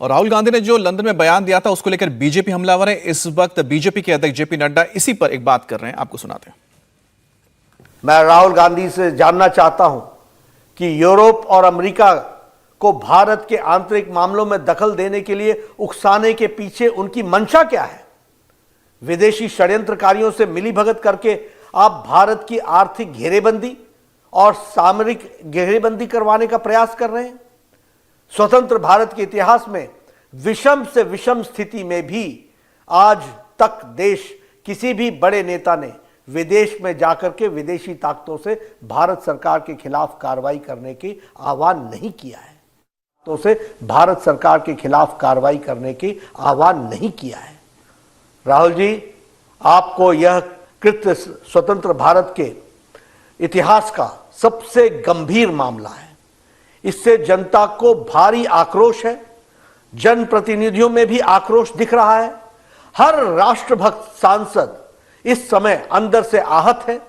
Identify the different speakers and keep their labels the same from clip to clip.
Speaker 1: और राहुल गांधी ने जो लंदन में बयान दिया था उसको लेकर बीजेपी हमलावर है। इस वक्त बीजेपी के अध्यक्ष जेपी नड्डा इसी पर एक बात कर रहे हैं, आपको सुनाते हैं।
Speaker 2: मैं राहुल गांधी से जानना चाहता हूं कि यूरोप और अमेरिका को भारत के आंतरिक मामलों में दखल देने के लिए उकसाने के पीछे उनकी मंशा क्या है। विदेशी षड्यंत्रकारियों से मिलीभगत करके आप भारत की आर्थिक घेरेबंदी और सामरिक घेरेबंदी करवाने का प्रयास कर रहे हैं। स्वतंत्र भारत के इतिहास में विषम से विषम स्थिति में भी आज तक देश किसी भी बड़े नेता ने विदेश में जाकर के विदेशी ताकतों से भारत सरकार के खिलाफ कार्रवाई करने की आह्वान नहीं किया है। तो से भारत सरकार के खिलाफ कार्रवाई करने की आह्वान नहीं किया है। राहुल जी, आपको यह कृत्य स्वतंत्र भारत के इतिहास का सबसे गंभीर मामला है। इससे जनता को भारी आक्रोश है, जनप्रतिनिधियों में भी आक्रोश दिख रहा है। हर राष्ट्रभक्त सांसद इस समय अंदर से आहत है।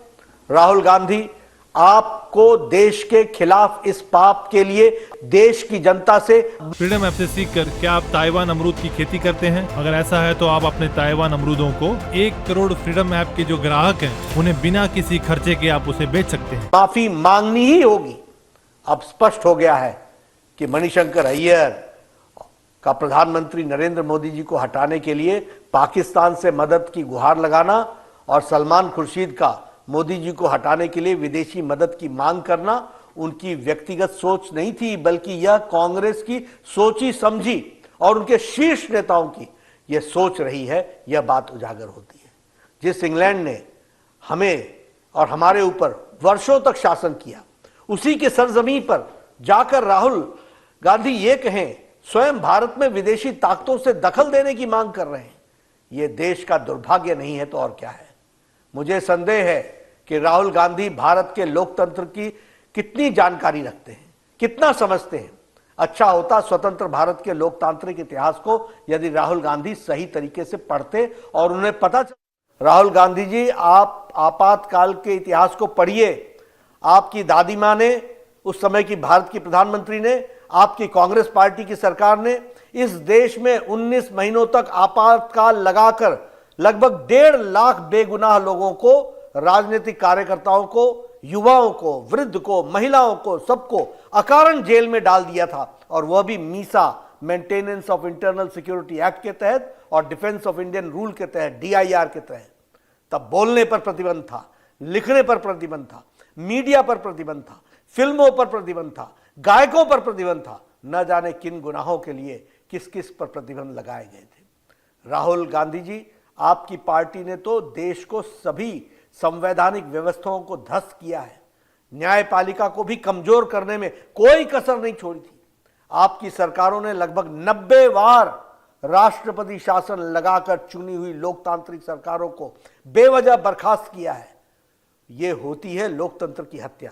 Speaker 2: राहुल गांधी, आपको देश के खिलाफ इस पाप के लिए देश की जनता से
Speaker 3: फ्रीडम ऐप से सीखकर क्या आप ताइवान अमरूद की खेती करते हैं? अगर ऐसा है तो आप अपने ताइवान अमरूदों को 1 करोड़ फ्रीडम ऐप के जो ग्राहक हैं उन्हें बिना किसी खर्चे के आप उसे बेच सकते हैं।
Speaker 2: माफी मांगनी ही होगी। अब स्पष्ट हो गया है कि मणिशंकर अय्यर का प्रधानमंत्री नरेंद्र मोदी जी को हटाने के लिए पाकिस्तान से मदद की गुहार लगाना और सलमान खुर्शीद का मोदी जी को हटाने के लिए विदेशी मदद की मांग करना उनकी व्यक्तिगत सोच नहीं थी, बल्कि यह कांग्रेस की सोची समझी और उनके शीर्ष नेताओं की यह सोच रही है। यह बात उजागर होती है। जिस इंग्लैंड ने हमें और हमारे ऊपर वर्षों तक शासन किया, उसी के सरजमीन पर जाकर राहुल गांधी ये कहें स्वयं भारत में विदेशी ताकतों से दखल देने की मांग कर रहे हैं, यह देश का दुर्भाग्य नहीं है तो और क्या है। मुझे संदेह है कि राहुल गांधी भारत के लोकतंत्र की कितनी जानकारी रखते हैं, कितना समझते हैं। अच्छा होता स्वतंत्र भारत के लोकतांत्रिक इतिहास को यदि राहुल गांधी सही तरीके से पढ़ते और उन्हें पता राहुल गांधी जी, आप आपातकाल के इतिहास को पढ़िए। आपकी दादी मां ने, उस समय की भारत की प्रधानमंत्री ने, आपकी कांग्रेस पार्टी की सरकार ने इस देश में 19 महीनों तक आपातकाल लगाकर लगभग 1.5 लाख बेगुनाह लोगों को, राजनीतिक कार्यकर्ताओं को, युवाओं को, वृद्ध को, महिलाओं को, सबको अकारण जेल में डाल दिया था। और वह भी Misa, maintenance of internal security act के तहत और डिफेंस ऑफ इंडियन रूल के तहत, DIR के तहत। तब बोलने पर प्रतिबंध था, लिखने पर प्रतिबंध था, मीडिया पर प्रतिबंध था, फिल्मों पर प्रतिबंध था, गायकों पर प्रतिबंध था। न जाने किन गुनाहों के लिए किस किस पर प्रतिबंध लगाए गए थे। राहुल गांधी जी, आपकी पार्टी ने तो देश को सभी संवैधानिक व्यवस्थाओं को ध्वस्त किया है, न्यायपालिका को भी कमजोर करने में कोई कसर नहीं छोड़ी थी। आपकी सरकारों ने लगभग 90 बार राष्ट्रपति शासन लगाकर चुनी हुई लोकतांत्रिक सरकारों को बेवजह बर्खास्त किया है। यह होती है लोकतंत्र की हत्या।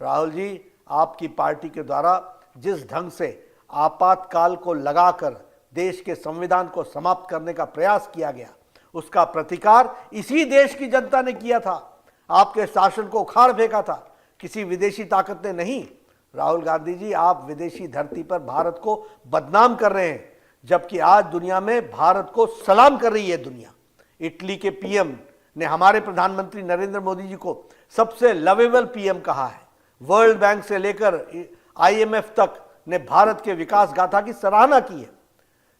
Speaker 2: राहुल जी, आपकी पार्टी के द्वारा जिस ढंग से आपातकाल को लगाकर देश के संविधान को समाप्त करने का प्रयास किया गया, उसका प्रतिकार इसी देश की जनता ने किया था। आपके शासन को उखाड़ फेंका था, किसी विदेशी ताकत ने नहीं। राहुल गांधी जी, आप विदेशी धरती पर भारत को बदनाम कर रहे हैं, जबकि आज दुनिया में भारत को सलाम कर रही है दुनिया। इटली के PM ने हमारे प्रधानमंत्री नरेंद्र मोदी जी को सबसे लवेबल PM कहा है। वर्ल्ड बैंक से लेकर IMF तक ने भारत के विकास गाथा की सराहना की है।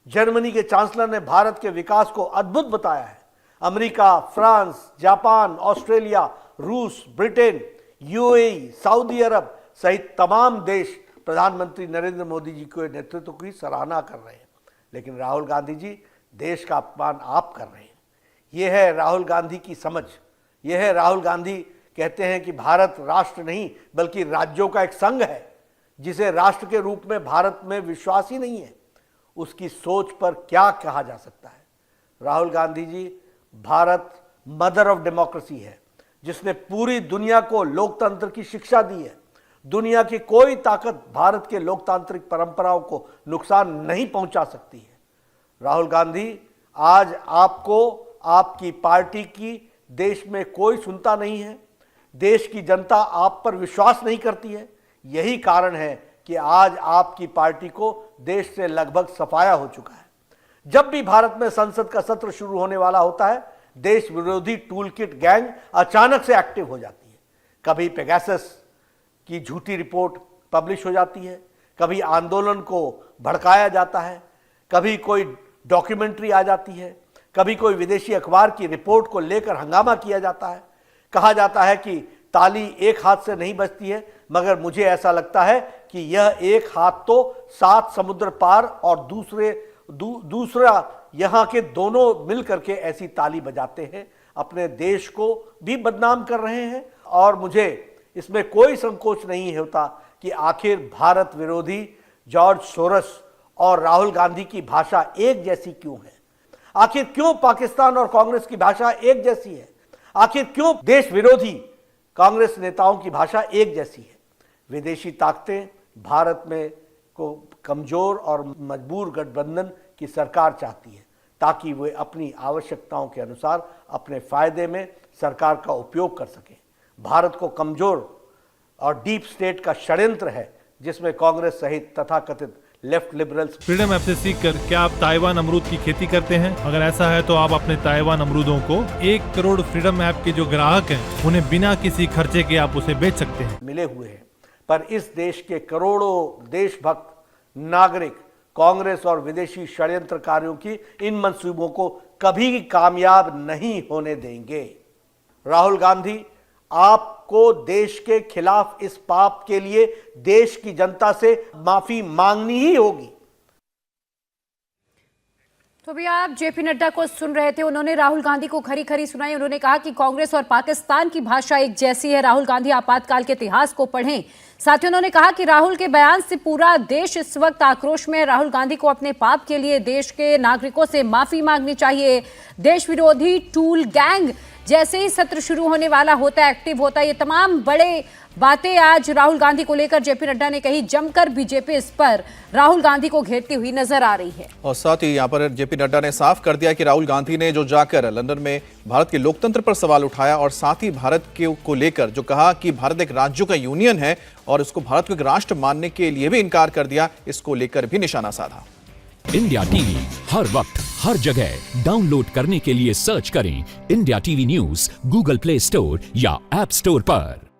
Speaker 2: जर्मनी के चांसलर ने भारत के विकास को अद्भुत बताया है। अमेरिका, फ्रांस, जापान, ऑस्ट्रेलिया, रूस, ब्रिटेन, UAE, सऊदी अरब सहित तमाम देश प्रधानमंत्री नरेंद्र मोदी जी के नेतृत्व की सराहना कर रहे हैं। लेकिन राहुल गांधी जी, देश का अपमान आप कर रहे हैं। यह है राहुल गांधी की समझ। यह है राहुल गांधी कहते हैं कि भारत राष्ट्र नहीं बल्कि राज्यों का एक संघ है, जिसे राष्ट्र के रूप में भारत में विश्वास ही नहीं है। उसकी सोच पर क्या कहा जा सकता है। Rahul Gandhi ji, Bharat mother of democracy है, जिसने पूरी दुनिया को लोकतंत्र की शिक्षा दी है। दुनिया की कोई ताकत भारत के लोकतांत्रिक परंपराओं को नुकसान नहीं पहुंचा सकती है। राहुल गांधी, आज आपको, आपकी पार्टी की देश में कोई सुनता नहीं है। देश की जनता आप पर विश्वास नहीं करती है। यही कारण है कि आज आपकी पार्टी को देश से लगभग सफाया हो चुका है। जब भी भारत में संसद का सत्र शुरू होने वाला होता है, देश विरोधी टूलकिट गैंग अचानक से एक्टिव हो जाती है। कभी पेगासस की झूठी रिपोर्ट पब्लिश हो जाती है, कभी आंदोलन को भड़काया जाता है, कभी कोई डॉक्यूमेंट्री आ जाती है, कभी कोई विदेशी अखबार की रिपोर्ट को लेकर हंगामा किया जाता है। कहा जाता है कि ताली एक हाथ से नहीं बजती है, मगर मुझे ऐसा लगता है कि यह एक हाथ तो 7 समुद्र पार और दूसरा यहाँ के दोनों मिलकर के ऐसी ताली बजाते हैं, अपने देश को भी बदनाम कर रहे हैं। और मुझे इसमें कोई संकोच नहीं होता कि आखिर भारत विरोधी जॉर्ज सोरस और राहुल गांधी की भाषा एक जैसी क्यों है? आखिर क्यों पाकिस्तान और कांग्रेस की भाषा एक जैसी है? आखिर क्यों देश विरोधी कांग्रेस नेताओं की भाषा एक जैसी है? विदेशी ताकतें भारत में को कमजोर और मजबूर गठबंधन की सरकार चाहती है, ताकि वे अपनी आवश्यकताओं के अनुसार अपने फायदे में सरकार का उपयोग कर सकें। भारत को कमजोर और डीप स्टेट का षड्यंत्र है, जिसमें कांग्रेस सहित तथाकथित लेफ्ट लिबरल्स।
Speaker 3: फ्रीडम ऐप से सीखकर क्या आप ताइवान अमरूद की खेती करते हैं? अगर ऐसा है तो आप अपने ताइवान अमरूदों को 1 करोड़ फ्रीडम ऐप के जो ग्राहक हैं उन्हें बिना किसी खर्चे के आप उसे बेच सकते हैं।
Speaker 2: मिले हुए हैं, पर इस देश के करोड़ों देशभक्त नागरिक कांग्रेस और विदेशी षड्यंत्रकारियों की इन मंसूबों को कभी कामयाब नहीं होने देंगे। राहुल गांधी, आपको देश के खिलाफ इस पाप के लिए देश की जनता से माफी मांगनी ही होगी।
Speaker 4: तो भी आप जेपी नड्डा को सुन रहे थे, उन्होंने राहुल गांधी को खरी खरी सुनाई। उन्होंने कहा कि कांग्रेस और पाकिस्तान की भाषा एक जैसी है। राहुल गांधी आपातकाल के इतिहास को पढ़ें। साथ ही उन्होंने कहा कि राहुल के बयान से पूरा देश इस वक्त आक्रोश में है। राहुल गांधी को अपने पाप के लिए देश के नागरिकों से माफी मांगनी चाहिए। देश विरोधी टूल गैंग जैसे ही सत्र शुरू होने वाला होता है, एक्टिव होता है। ये तमाम बड़े बातें आज राहुल गांधी को लेकर जेपी नड्डा ने कही। जमकर बीजेपी इस पर राहुल गांधी को घेरती हुई नजर आ रही है।
Speaker 1: और साथ ही यहाँ पर जेपी नड्डा ने साफ कर दिया कि राहुल गांधी ने जो जाकर लंदन में भारत के लोकतंत्र पर सवाल उठाया और साथ ही भारत को लेकर जो कहा कि भारत एक राज्यों का यूनियन है और इसको भारत को एक राष्ट्र मानने के लिए भी इनकार कर दिया, इसको लेकर भी निशाना साधा।
Speaker 5: इंडिया टीवी हर वक्त हर जगह डाउनलोड करने के लिए सर्च करें India TV news Google play store या ऐप स्टोर पर।